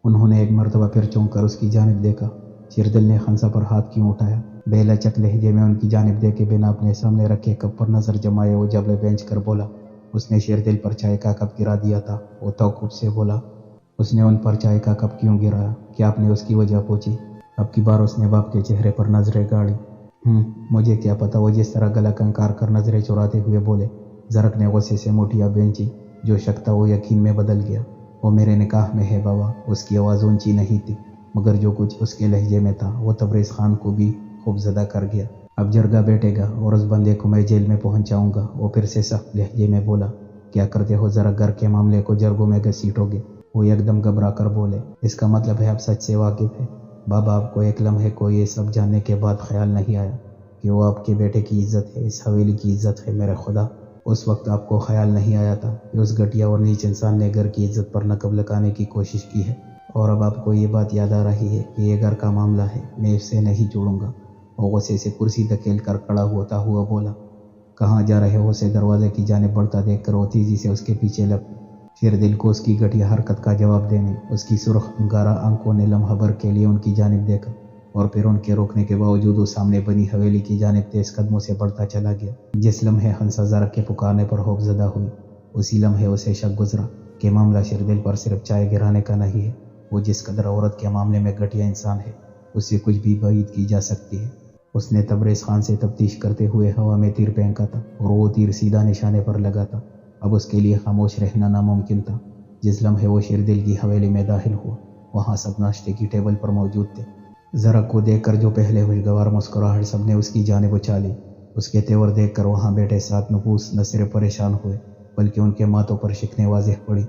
انہوں نے ایک مرتبہ پھر چونک کر اس کی جانب دیکھا۔ شیردل نے خنسا پر ہاتھ کیوں اٹھایا؟ بے لچک لہجے میں ان کی جانب دیکھے بنا اپنے سامنے رکھے کپ پر نظر جمائے وہ جبلے بینچ کر بولا۔ اس نے شیردل پر چائے کا کپ گرا دیا تھا۔ وہ توقف سے بولا۔ اس نے ان پر چائے کا کپ کیوں گرایا؟ کیا آپ نے اس کی وجہ پوچھی؟ اب کی بار اس نے باپ کے چہرے پر نظریں گاڑی۔ مجھے کیا پتا، وہ جس طرح گلا کنکار کر نظریں چراتے ہوئے بولے۔ زرک نے غصے سے موٹیاں بینچی۔ جو شک تھا وہ یقین میں بدل گیا۔ وہ میرے نکاح میں ہے بابا۔ اس کی آواز اونچی نہیں تھی، مگر جو کچھ اس کے لہجے میں تھا وہ تبریز خان کو بھی خوب زدہ کر گیا۔ اب جرگہ بیٹھے گا اور اس بندے کو میں جیل میں پہنچاؤں گا۔ وہ پھر سے سخت لہجے میں بولا۔ کیا کرتے ہو ذرا، گھر کے معاملے کو جرگوں میں گھسیٹو گے؟ وہ ایک دم گھبرا کر بولے۔ اس کا مطلب ہے آپ سچ سے واقف ہے؟ بابا آپ کو ایک لمحے کو یہ سب جاننے کے بعد خیال نہیں آیا کہ وہ آپ کے بیٹے کی عزت ہے، اس حویلی کی عزت ہے؟ میرے خدا، اس وقت آپ کو خیال نہیں آیا تھا کہ اس گھٹیا اور نیچ انسان نے گھر کی عزت پر نقب لگانے کی کوشش کی ہے؟ اور اب آپ کو یہ بات یاد آ رہی ہے کہ یہ گھر کا معاملہ ہے، میں اس سے نہیں جوڑوں گا؟ وہ غصے سے کرسی دھکیل کر کھڑا ہوتا ہوا بولا۔ کہاں جا رہے ہو؟ اسے دروازے کی جانب بڑھتا دیکھ کر وہ تیزی سے اس کے پیچھے لگ۔ شیردل کو اس کی گھٹیا حرکت کا جواب دینے اس کی سرخ انگارہ آنکھوں نے لمحہ بھر کے لیے ان کی جانب دیکھا، اور پھر ان کے روکنے کے باوجود وہ سامنے بنی حویلی کی جانب تیز قدموں سے بڑھتا چلا گیا۔ جس لمحے ہنسا زرک کے پکارنے پر خوف زدہ ہوئی، اسی لمحے اسے شک گزرا کہ معاملہ شیردل پر صرف چائے گرانے کا نہیں ہے۔ وہ جس قدر عورت کے معاملے میں گھٹیا انسان ہے، اس سے کچھ بھی بعید کی جا سکتی ہے۔ اس نے تبریز خان سے تفتیش کرتے ہوئے ہوا میں تیر پھینکا تھا، اور وہ تیر سیدھا نشانے پر لگا تھا۔ اب اس کے لیے خاموش رہنا ناممکن تھا۔ جس لمحے وہ شیردل کی حویلی میں داخل ہوا، وہاں سب ناشتے کی ٹیبل پر موجود تھے۔ زرک کو دیکھ کر جو پہلے خوشگوار مسکراہٹ سب نے اس کی جانب اچھالی، اس کے تیور دیکھ کر وہاں بیٹھے 7 نفوس نہ صرف پریشان ہوئے بلکہ ان کے ماتھوں پر شکنیں واضح پڑی۔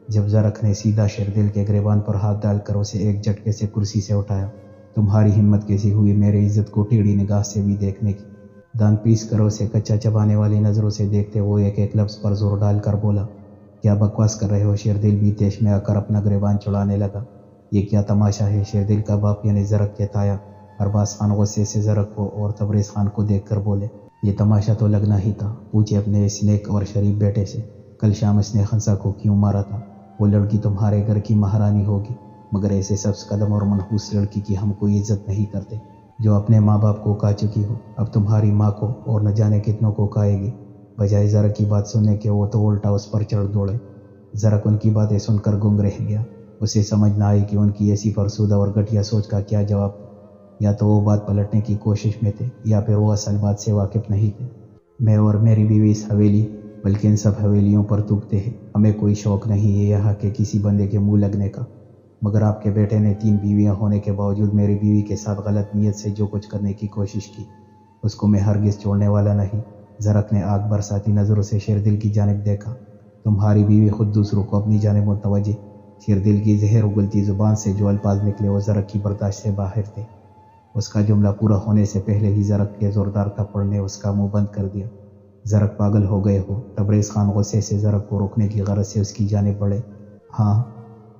جب زرک نے سیدھا شیردل کے گریبان پر ہاتھ ڈال کر اسے ایک جھٹکے سے کرسی سے اٹھایا۔ تمہاری ہمت کیسی ہوئی میری عزت کو ٹیڑھی نگاہ سے بھی دیکھنے کی؟ دان پیس کر اسے کچا چبانے والی نظروں سے دیکھتے وہ ایک ایک لفظ پر زور ڈال کر بولا۔ کیا بکواس کر رہے ہو؟ شیردل بھی تیش میں آ کر اپنا گریبان چڑھانے لگا۔ یہ کیا تماشا ہے؟ شیردل کا باپ یعنی زرک کے تایا ارباز خان غصے سے زرک کو اور تبریز خان کو دیکھ کر بولے۔ یہ تماشا تو لگنا ہی تھا، پوچھے اپنے اس نیک اور شریف بیٹے سے، کل شام اس نے خنسا کو کیوں مارا تھا؟ وہ لڑکی تمہارے گھر کی مہارانی ہوگی، مگر ایسے سبز قدم اور منحوس لڑکی کی ہم کوئی عزت نہیں کرتے، جو اپنے ماں باپ کو کھا چکی ہو، اب تمہاری ماں کو اور نہ جانے کتنوں کو کھائے گی۔ بجائے زرک کی بات سننے کے وہ تو الٹا اس پر چڑھ دوڑے۔ زرک ان کی باتیں سن کر گنگ رہ گیا۔ اسے سمجھ نہ آئی کہ ان کی ایسی فرسودہ اور گھٹیا سوچ کا کیا جواب تھا۔ یا تو وہ بات پلٹنے کی کوشش میں تھے، یا پھر وہ اصل بات سے واقف نہیں تھے۔ میں اور میری بیوی اس حویلی بلکہ ان سب حویلیوں پر تھوکتے ہیں، ہمیں کوئی شوق نہیں ہے یہاں کے کسی بندے کے منہ لگنے کا، مگر آپ کے بیٹے نے 3 بیویاں ہونے کے باوجود میری بیوی کے ساتھ غلط نیت سے جو کچھ کرنے کی کوشش کی، اس کو میں ہرگز چھوڑنے والا نہیں۔ زرک نے آگ برساتی نظروں سے شیردل کی جانب دیکھا۔ تمہاری بیوی خود دوسروں کو اپنی جانب متوجہ۔ شیردل کی زہر اگلتی زبان سے جو الفاظ نکلے وہ زرک کی برداشت سے باہر تھے۔ اس کا جملہ پورا ہونے سے پہلے ہی زرک کے زوردار تھپڑ نے اس کا منہ بند کر دیا۔ زرک پاگل ہو گئے ہو؟ تبریز خان غصے سے زرک کو روکنے کی غرض سے اس کی جانب بڑھے۔ ہاں،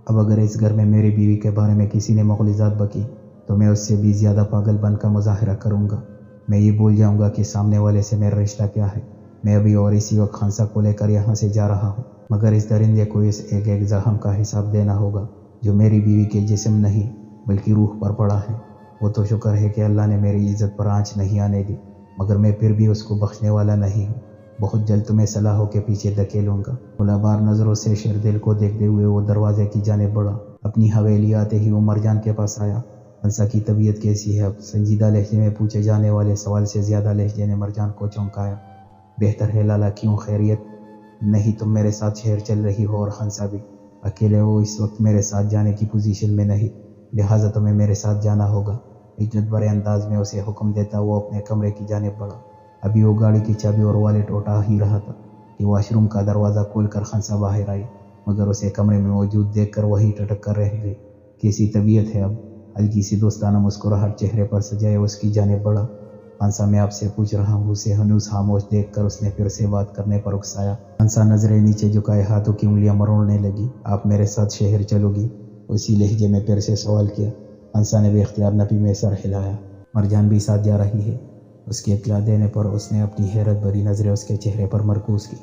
اب اگر اس گھر میں میری بیوی کے بارے میں کسی نے مغلظات بکی تو میں اس سے بھی زیادہ پاگل بن کا مظاہرہ کروں گا۔ میں یہ بول جاؤں گا کہ سامنے والے سے میرا رشتہ کیا ہے۔ میں ابھی اور اسی وقت خنسا کو لے کر یہاں سے جا رہا ہوں، مگر اس درندے کو اس ایک ایک زخم کا حساب دینا ہوگا جو میری بیوی کے جسم نہیں بلکہ روح پر پڑا ہے۔ وہ تو شکر ہے کہ اللہ نے میری عزت پر آنچ نہیں آنے دی، مگر میں پھر بھی اس کو بخشنے والا نہیں ہوں۔ بہت جلد تمہیں صلاحوں کے پیچھے دھکیلوں گا۔ غلابار نظروں سے شیردل کو دیکھتے ہوئے وہ دروازے کی جانب بڑھا۔ اپنی حویلی آتے ہی وہ مرجان کے پاس آیا۔ خنسا کی طبیعت کیسی ہے؟ اب سنجیدہ لہجے میں پوچھے جانے والے سوال سے زیادہ لہجے نے مرجان کو چونکایا۔ بہتر ہے لالا، کیوں خیریت؟ نہیں، تم میرے ساتھ شہر چل رہی ہو اور خنسا بھی اکیلے وہ اس وقت میرے ساتھ جانے کی پوزیشن میں نہیں، لہٰذا تمہیں میرے ساتھ جانا ہوگا۔ عزت برے انداز میں اسے حکم دیتا وہ اپنے کمرے کی جانب بڑھا۔ ابھی وہ گاڑی کی چابی اور والیٹ اٹھا ہی رہا تھا کہ واش روم کا دروازہ کھول کر خنسا باہر آئی، مگر اسے کمرے میں موجود دیکھ کر وہی ٹٹک کر رہ گئی۔ کیسی طبیعت ہے اب؟ ہلکی سی دوستانہ مسکراہٹ چہرے پر سجائے اس کی جانب بڑھا۔ خنسا، میں آپ سے پوچھ رہا ہوں۔ اسے ہنوز خاموش دیکھ کر اس نے پھر سے بات کرنے پر اکسایا۔ خنسا نظریں نیچے جھکائے ہاتھوں کی انگلیاں مروڑنے لگی۔ آپ میرے ساتھ شہر چلو گی؟ اسی لہجے میں پھر سے سوال کیا۔ خنسا نے بے اختیار نفی میں سر ہلایا۔ مرجان بھی ساتھ جا رہی ہے؟ اس کی اطلاع دینے پر اس نے اپنی حیرت بھری نظریں اس کے چہرے پر مرکوز کی۔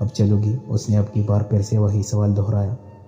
اب چلو گی؟ اس نے اب کی بار پھر سے وہی سوال دہرایا۔